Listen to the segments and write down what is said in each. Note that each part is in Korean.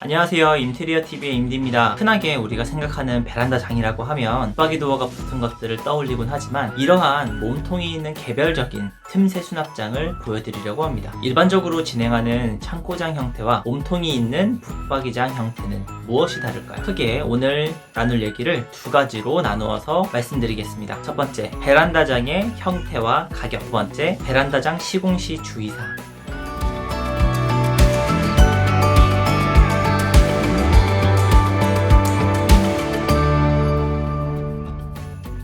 안녕하세요. 인테리어TV의 임디입니다. 흔하게 우리가 생각하는 베란다장이라고 하면 붙박이도어가 붙은 것들을 떠올리곤 하지만 이러한 몸통이 있는 개별적인 틈새 수납장을 보여드리려고 합니다. 일반적으로 진행하는 창고장 형태와 몸통이 있는 붙박이장 형태는 무엇이 다를까요? 크게 오늘 나눌 얘기를 두 가지로 나누어서 말씀드리겠습니다. 첫 번째, 베란다장의 형태와 가격. 두 번째, 베란다장 시공 시 주의사항.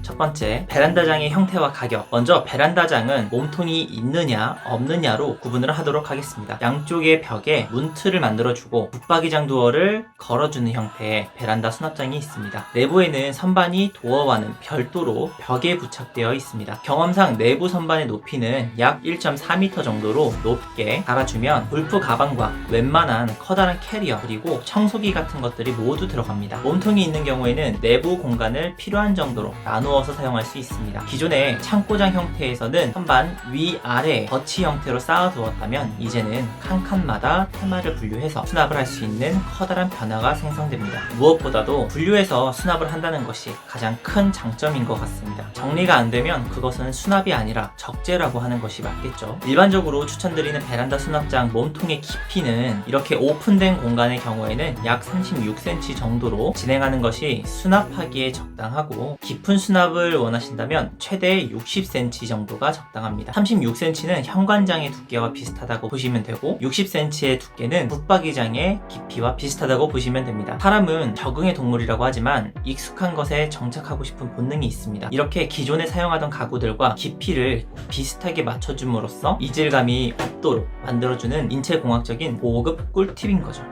첫 번째, 베란다장의 형태와 가격. 먼저 베란다장은 몸통이 있느냐 없느냐로 구분을 하도록 하겠습니다. 양쪽의 벽에 문틀을 만들어주고 붙박이장 도어를 걸어주는 형태의 베란다 수납장이 있습니다. 내부에는 선반이 도어와는 별도로 벽에 부착되어 있습니다. 경험상 내부 선반의 높이는 약 1.4m 정도로 높게 달아주면 골프 가방과 웬만한 커다란 캐리어 그리고 청소기 같은 것들이 모두 들어갑니다. 몸통이 있는 경우에는 내부 공간을 필요한 정도로 나누어서 사용할 수 있습니다. 기존의 창고장 형태에서는 선반 위아래 덧치 형태로 쌓아두었다면 이제는 칸칸마다 테마를 분류해서 수납을 할 수 있는 커다란 변화가 생성됩니다. 무엇보다도 분류해서 수납을 한다는 것이 가장 큰 장점인 것 같습니다. 정리가 안 되면 그것은 수납이 아니라 적재라고 하는 것이 맞겠죠. 일반적으로 추천드리는 베란다 수납장 몸통의 깊이는 이렇게 오픈된 공간의 경우에는 약 36cm 정도로 진행하는 것이 수납하기에 적당하고, 깊은 수납을 원하신다면 최대 60cm 정도가 적당합니다. 36cm는 현관장의 두께와 비슷하다고 보시면 되고 60cm의 두께는 붙박이장의 깊이와 비슷하다고 보시면 됩니다. 사람은 적응의 동물이라고 하지만 익숙한 것에 정착하고 싶은 본능이 있습니다. 이렇게 기존에 사용하던 가구들과 깊이를 비슷하게 맞춰줌으로써 이질감이 없도록 만들어주는 인체공학적인 고급 꿀팁인 거죠.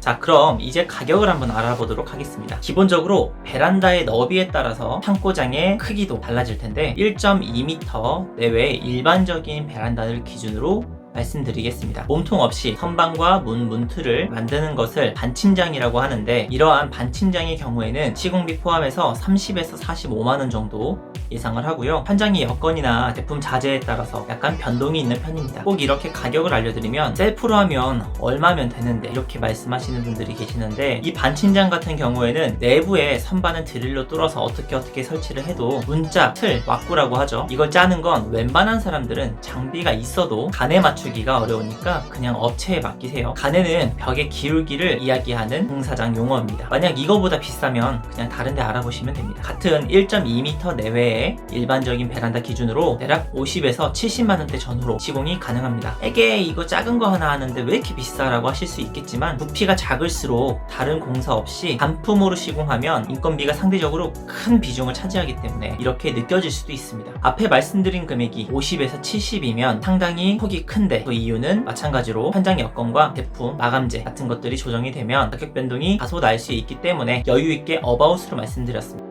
자, 그럼 이제 가격을 한번 알아보도록 하겠습니다. 기본적으로 베란다의 너비에 따라서 창고장의 크기도 달라질 텐데 1.2m 내외의 일반적인 베란다를 기준으로 말씀드리겠습니다. 몸통 없이 선반과 문틀을 만드는 것을 반침장이라고 하는데, 이러한 반침장의 경우에는 시공비 포함해서 30에서 45만원 정도 예상을 하고요. 현장의 여건이나 제품 자재에 따라서 약간 변동이 있는 편입니다. 꼭 이렇게 가격을 알려드리면 셀프로 하면 얼마면 되는데 이렇게 말씀하시는 분들이 계시는데, 이 반침장 같은 경우에는 내부에 선반은 드릴로 뚫어서 어떻게 설치를 해도 문짝, 틀, 왁구라고 하죠. 이걸 짜는 건 웬만한 사람들은 장비가 있어도 간에 맞추기가 어려우니까 그냥 업체에 맡기세요. 간에는 벽의 기울기를 이야기하는 공사장 용어입니다. 만약 이거보다 비싸면 그냥 다른 데 알아보시면 됩니다. 같은 1.2m 내외의 일반적인 베란다 기준으로 대략 50에서 70만원대 전후로 시공이 가능합니다. 에게 이거 작은 거 하나 하는데 왜 이렇게 비싸라고 하실 수 있겠지만, 부피가 작을수록 다른 공사 없이 단품으로 시공하면 인건비가 상대적으로 큰 비중을 차지하기 때문에 이렇게 느껴질 수도 있습니다. 앞에 말씀드린 금액이 50에서 70이면 상당히 폭이 큰데, 그 이유는 마찬가지로 현장 여건과 제품, 마감재 같은 것들이 조정이 되면 가격 변동이 다소 날 수 있기 때문에 여유있게 어바웃으로 말씀드렸습니다.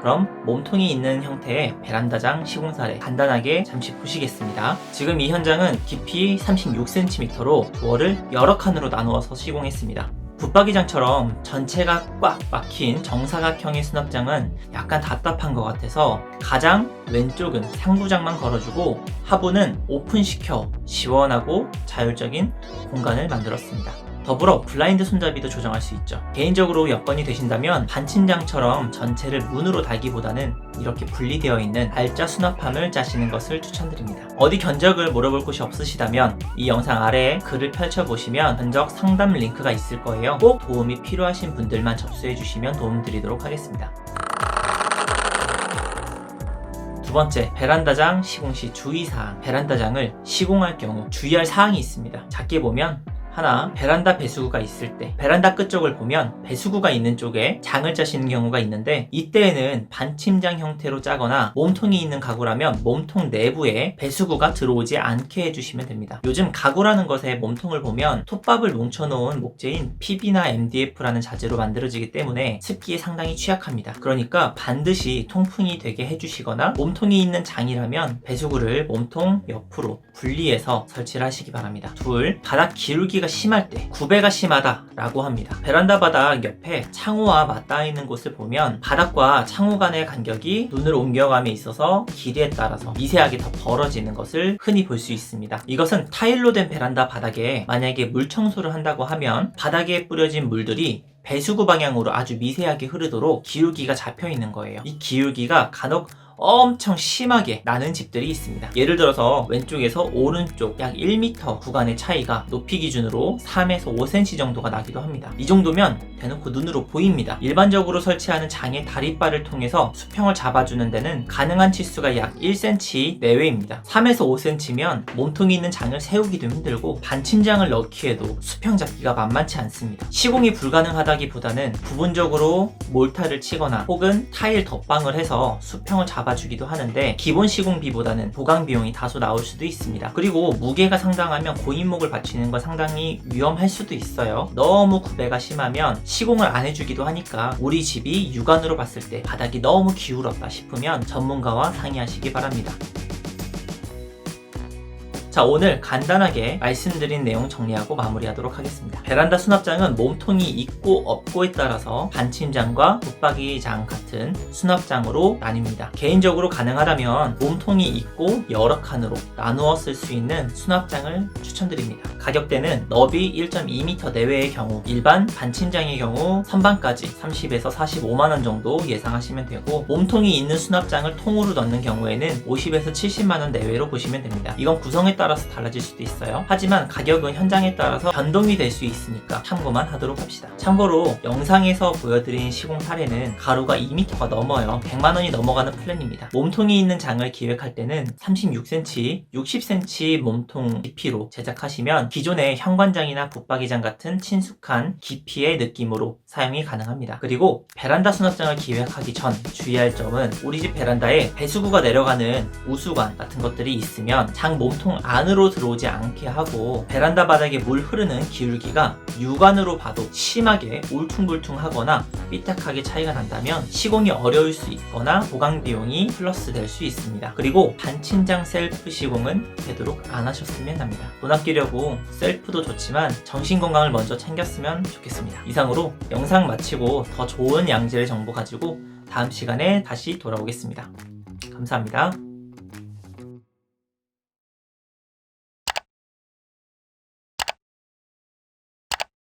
그럼 몸통이 있는 형태의 베란다장 시공 사례 간단하게 잠시 보시겠습니다. 지금 이 현장은 깊이 36cm로 도어를 여러 칸으로 나누어서 시공했습니다. 붙박이장처럼 전체가 꽉 막힌 정사각형의 수납장은 약간 답답한 것 같아서 가장 왼쪽은 상부장만 걸어주고 하부는 오픈시켜 시원하고 자율적인 공간을 만들었습니다. 더불어 블라인드 손잡이도 조정할 수 있죠. 개인적으로 여건이 되신다면 반침장처럼 전체를 문으로 달기보다는 이렇게 분리되어 있는 R자 수납함을 짜시는 것을 추천드립니다. 어디 견적을 물어볼 곳이 없으시다면 이 영상 아래에 글을 펼쳐보시면 견적 상담 링크가 있을 거예요. 꼭 도움이 필요하신 분들만 접수해 주시면 도움드리도록 하겠습니다. 두 번째, 베란다장 시공 시 주의사항. 베란다장을 시공할 경우 주의할 사항이 있습니다. 작게 보면 하나, 베란다 배수구가 있을 때 베란다 끝쪽을 보면 배수구가 있는 쪽에 장을 짜시는 경우가 있는데, 이때에는 반침장 형태로 짜거나 몸통이 있는 가구라면 몸통 내부에 배수구가 들어오지 않게 해주시면 됩니다. 요즘 가구라는 것에 몸통을 보면 톱밥을 뭉쳐놓은 목재인 PB나 MDF라는 자재로 만들어지기 때문에 습기에 상당히 취약합니다. 그러니까 반드시 통풍이 되게 해주시거나, 몸통이 있는 장이라면 배수구를 몸통 옆으로 분리해서 설치를 하시기 바랍니다. 둘, 바닥 기울기가 기울기가 심할 때 구배가 심하다라고 합니다. 베란다 바닥 옆에 창호와 맞닿아 있는 곳을 보면 바닥과 창호 간의 간격이 눈을 옮겨감에 있어서 길이에 따라서 미세하게 더 벌어지는 것을 흔히 볼 수 있습니다. 이것은 타일로 된 베란다 바닥에 만약에 물 청소를 한다고 하면 바닥에 뿌려진 물들이 배수구 방향으로 아주 미세하게 흐르도록 기울기가 잡혀 있는 거예요. 이 기울기가 간혹 엄청 심하게 나는 집들이 있습니다. 예를 들어서 왼쪽에서 오른쪽 약 1m 구간의 차이가 높이 기준으로 3에서 5cm 정도가 나기도 합니다. 이 정도면 대놓고 눈으로 보입니다. 일반적으로 설치하는 장의 다리바를 통해서 수평을 잡아주는 데는 가능한 치수가 약 1cm 내외입니다. 3에서 5cm면 몸통이 있는 장을 세우기도 힘들고 반침장을 넣기에도 수평 잡기가 만만치 않습니다. 시공이 불가능하다기보다는 부분적으로 몰타를 치거나 혹은 타일 덧방을 해서 수평을 잡아주기도 하는데 기본 시공비보다는 보강 비용이 다소 나올 수도 있습니다. 그리고 무게가 상당하면 고인목을 받치는 건 상당히 위험할 수도 있어요. 너무 구배가 심하면 시공을 안 해주기도 하니까 우리 집이 육안으로 봤을 때 바닥이 너무 기울었다 싶으면 전문가와 상의하시기 바랍니다. 자, 오늘 간단하게 말씀드린 내용 정리하고 마무리하도록 하겠습니다. 베란다 수납장은 몸통이 있고 없고에 따라서 반침장과 붙박이장 같은 수납장으로 나뉩니다. 개인적으로 가능하다면 몸통이 있고 여러 칸으로 나누어 쓸 수 있는 수납장을 추천드립니다. 가격대는 너비 1.2m 내외의 경우, 일반 반침장의 경우 선반까지 30에서 45만원 정도 예상하시면 되고, 몸통이 있는 수납장을 통으로 넣는 경우에는 50에서 70만원 내외로 보시면 됩니다. 이건 구성에 따라서 달라질 수도 있어요. 하지만 가격은 현장에 따라서 변동이 될 수 있으니까 참고만 하도록 합시다. 참고로 영상에서 보여드린 시공 사례는 가로가 2m가 넘어요. 100만원이 넘어가는 플랜입니다. 몸통이 있는 장을 기획할 때는 36cm, 60cm 몸통 깊이로 제작하시면 기존의 현관장이나 붙박이장 같은 친숙한 깊이의 느낌으로 사용이 가능합니다. 그리고 베란다 수납장을 기획하기 전 주의할 점은 우리 집 베란다에 배수구가 내려가는 우수관 같은 것들이 있으면 장 몸통 안으로 들어오지 않게 하고, 베란다 바닥에 물 흐르는 기울기가 육안으로 봐도 심하게 울퉁불퉁하거나 삐딱하게 차이가 난다면 시공이 어려울 수 있거나 보강 비용이 플러스 될 수 있습니다. 그리고 반침장 셀프 시공은 되도록 안 하셨으면 합니다. 돈 아끼려고 셀프도 좋지만 정신 건강을 먼저 챙겼으면 좋겠습니다. 이상으로 영상 마치고 더 좋은 양질 정보 가지고 다음 시간에 다시 돌아오겠습니다. 감사합니다.